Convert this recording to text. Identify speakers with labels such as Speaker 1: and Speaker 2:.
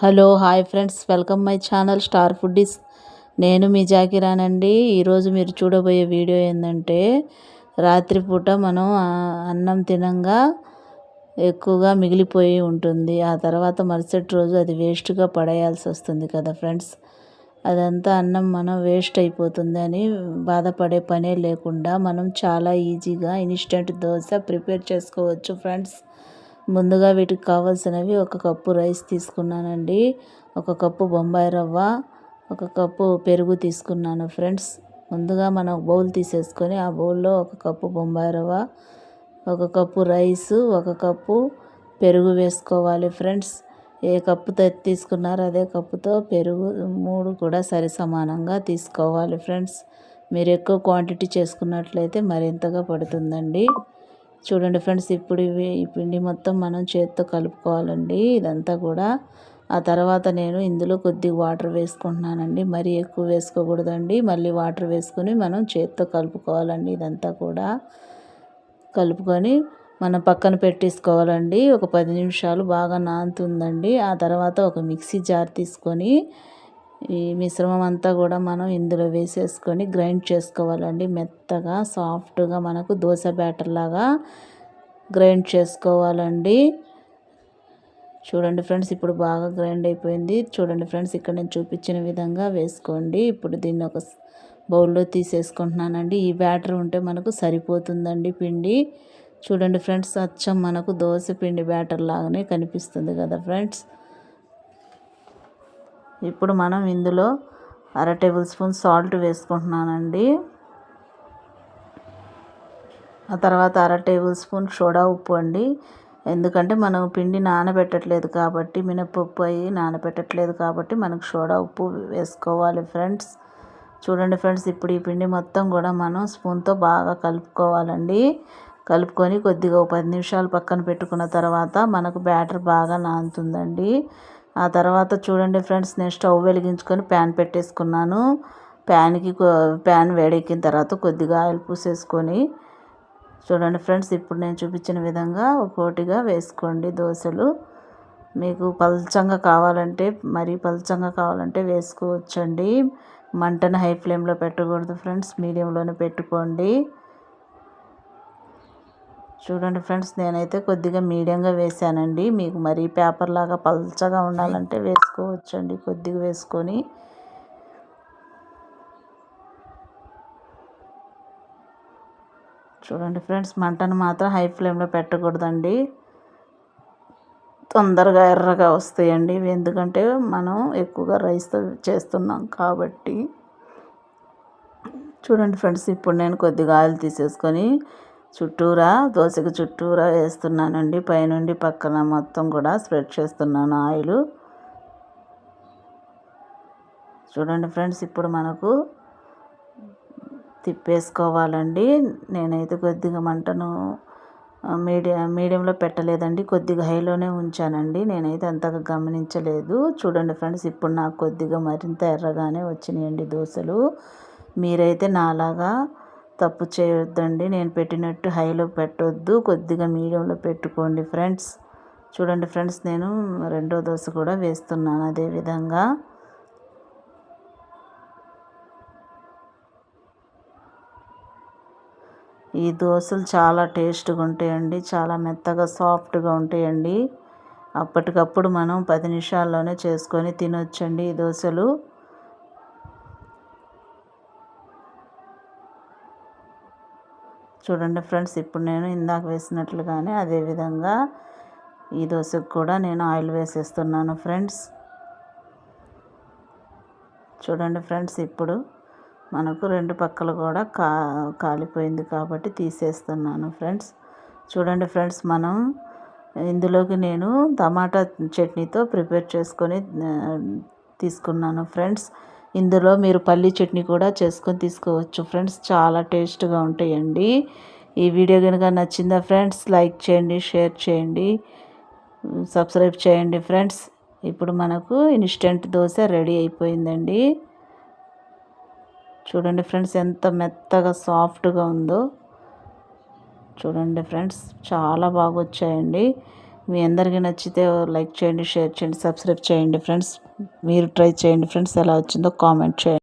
Speaker 1: Hello hi friends, welcome my channel star foodies. నేను మీ జాకిరానండి. ఈరోజు మీరు చూడబోయే వీడియో ఏంటంటే, రాత్రిపూట మనం అన్నం తినంగా ఎక్కువగా మిగిలిపోయి ఉంటుంది. ఆ తర్వాత మరుసటి రోజు అది వేస్ట్గా పడేయాల్సి వస్తుంది కదా ఫ్రెండ్స్. అదంతా అన్నం మనం వేస్ట్ అయిపోతుందని బాధపడే పనే లేకుండా మనం చాలా ఈజీగా ఇన్స్టెంట్ దోశ ప్రిపేర్ చేసుకోవచ్చు ఫ్రెండ్స్. ముందుగా వీటికి కావాల్సినవి: ఒక కప్పు రైస్ తీసుకున్నానండి, ఒక కప్పు బొంబాయి రవ్వ, ఒక కప్పు పెరుగు తీసుకున్నాను ఫ్రెండ్స్. ముందుగా మనం బౌల్ తీసేసుకొని ఆ బౌల్లో ఒక కప్పు బొంబాయి రవ్వ, ఒక కప్పు రైసు, ఒక కప్పు పెరుగు వేసుకోవాలి ఫ్రెండ్స్. ఏ కప్పుతో తీసుకున్నారో అదే కప్పుతో పెరుగు 3 కూడా సరి సమానంగా తీసుకోవాలి ఫ్రెండ్స్. మీరు ఎక్కువ క్వాంటిటీ చేసుకున్నట్లయితే మరింతగా పడుతుందండి. చూడండి ఫ్రెండ్స్, ఇప్పుడు ఈ పిండి మొత్తం మనం చేత్తో కలుపుకోవాలండి ఇదంతా కూడా. ఆ తర్వాత నేను ఇందులో కొద్దిగా వాటర్ వేసుకుంటున్నానండి, మరీ ఎక్కువ వేసుకోకూడదండి. మళ్ళీ వాటర్ వేసుకొని మనం చేత్తో కలుపుకోవాలండి. ఇదంతా కూడా కలుపుకొని మనం పక్కన పెట్టేసుకోవాలండి. ఒక 10 నిమిషాలు బాగా నానుతుందండి. ఆ తర్వాత ఒక మిక్సీ జార్ తీసుకొని ఈ మిశ్రమం అంతా కూడా మనం ఇందులో వేసేసుకొని గ్రైండ్ చేసుకోవాలండి. మెత్తగా సాఫ్ట్గా మనకు దోశ బ్యాటర్ లాగా గ్రైండ్ చేసుకోవాలండి. చూడండి ఫ్రెండ్స్, ఇప్పుడు బాగా గ్రైండ్ అయిపోయింది. చూడండి ఫ్రెండ్స్, ఇక్కడ నేను చూపించిన విధంగా వేసుకోండి. ఇప్పుడు దీన్ని ఒక బౌల్లో తీసేసుకుంటున్నానండి. ఈ బ్యాటర్ ఉంటే మనకు సరిపోతుందండి పిండి. చూడండి ఫ్రెండ్స్, అచ్చం మనకు దోశ పిండి బ్యాటర్ లాగానే కనిపిస్తుంది కదా ఫ్రెండ్స్. ఇప్పుడు మనం ఇందులో 1/2 టేబుల్ స్పూన్ సాల్ట్ వేసుకుంటున్నానండి. ఆ తర్వాత 1/2 టేబుల్ స్పూన్ సోడా ఉప్పు అండి. ఎందుకంటే మనం పిండి నానబెట్టట్లేదు కాబట్టి, మినపప్పు అవి నానబెట్టట్లేదు కాబట్టి మనకు సోడా ఉప్పు వేసుకోవాలి ఫ్రెండ్స్. చూడండి ఫ్రెండ్స్, ఇప్పుడు ఈ పిండి మొత్తం కూడా మనం స్పూన్తో బాగా కలుపుకోవాలండి. కలుపుకొని కొద్దిగా 10 నిమిషాలు పక్కన పెట్టుకున్న తర్వాత మనకు బ్యాటర్ బాగా నానుతుందండి. ఆ తర్వాత చూడండి ఫ్రెండ్స్, నేను స్టవ్ వెలిగించుకొని ప్యాన్ పెట్టేసుకున్నాను. ప్యాన్ వేడెక్కిన తర్వాత కొద్దిగా ఆయిల్ పూసేసుకొని చూడండి ఫ్రెండ్స్, ఇప్పుడు నేను చూపించిన విధంగా ఒక్కోటిగా వేసుకోండి దోశలు. మీకు పల్చంగా కావాలంటే, మరీ పల్చంగా కావాలంటే వేసుకోవచ్చండి. మంటను హై ఫ్లేమ్లో పెట్టకూడదు ఫ్రెండ్స్, మీడియంలోనే పెట్టుకోండి. చూడండి ఫ్రెండ్స్, నేనైతే కొద్దిగా మీడియంగా వేసానండి. మీకు మరీ పేపర్ లాగా పల్చగా ఉండాలంటే వేసుకోవచ్చండి, కొద్దిగా వేసుకొని. చూడండి ఫ్రెండ్స్, మంటను మాత్రం హై ఫ్లేమ్లో పెట్టకూడదండి, తొందరగా ఎర్రగా వస్తాయండి. ఎందుకంటే మనం ఎక్కువగా రైస్తో చేస్తున్నాం కాబట్టి. చూడండి ఫ్రెండ్స్, ఇప్పుడు నేను కొద్దిగా ఆయిల్ తీసేసుకొని దోశకి చుట్టూరా వేస్తున్నానండి. పైనుండి పక్కన మొత్తం కూడా స్ప్రెడ్ చేస్తున్నాను ఆయిల్. చూడండి ఫ్రెండ్స్, ఇప్పుడు మనకు తిప్పేసుకోవాలండి. నేనైతే కొద్దిగా మంటను మీడియంలో పెట్టలేదండి, కొద్దిగా హైలోనే ఉంచానండి. నేనైతే అంతగా గమనించలేదు. చూడండి ఫ్రెండ్స్, ఇప్పుడు నాకు కొద్దిగా మరింత ఎర్రగానే వచ్చినాయండి దోశలు. మీరైతే నాలాగా తప్పు చేయొద్దండి, నేను పెట్టినట్టు హైలో పెట్టొద్దు, కొద్దిగా మీడియంలో పెట్టుకోండి ఫ్రెండ్స్. చూడండి ఫ్రెండ్స్, నేను రెండో దోశ కూడా వేస్తున్నాను అదేవిధంగా. ఈ దోశలు చాలా టేస్ట్గా ఉంటాయండి, చాలా మెత్తగా సాఫ్ట్గా ఉంటాయండి. అప్పటికప్పుడు మనం 10 నిమిషాల్లోనే చేసుకొని తినొచ్చండి ఈ దోశలు. చూడండి ఫ్రెండ్స్, ఇప్పుడు నేను ఇందాక వేసినట్లుగానే అదేవిధంగా ఈ దోశకు కూడా నేను ఆయిల్ వేసేస్తున్నాను ఫ్రెండ్స్. చూడండి ఫ్రెండ్స్, ఇప్పుడు మనకు రెండు పక్కలు కూడా కాలిపోయింది కాబట్టి తీసేస్తున్నాను ఫ్రెండ్స్. చూడండి ఫ్రెండ్స్, మనం ఇందులోకి నేను టమాటా చట్నీతో ప్రిపేర్ చేసుకొని తీసుకున్నాను ఫ్రెండ్స్. ఇందులో మీరు పల్లీ చట్నీ కూడా చేసుకొని తీసుకోవచ్చు ఫ్రెండ్స్, చాలా టేస్ట్గా ఉంటాయండి. ఈ వీడియో కనుక నచ్చిందా ఫ్రెండ్స్, లైక్ చేయండి, షేర్ చేయండి, సబ్స్క్రైబ్ చేయండి ఫ్రెండ్స్. ఇప్పుడు మనకు ఇన్స్టెంట్ దోశ రెడీ అయిపోయిందండి. చూడండి ఫ్రెండ్స్, ఎంత మెత్తగా సాఫ్ట్గా ఉందో. చూడండి ఫ్రెండ్స్, చాలా బాగా వచ్చాయండి. మీ అందరికీ నచ్చితే లైక్ చేయండి, షేర్ చేయండి, సబ్స్క్రైబ్ చేయండి ఫ్రెండ్స్. మీరు ట్రై చేయండి ఫ్రెండ్స్, ఎలా వచ్చిందో కామెంట్ చేయండి.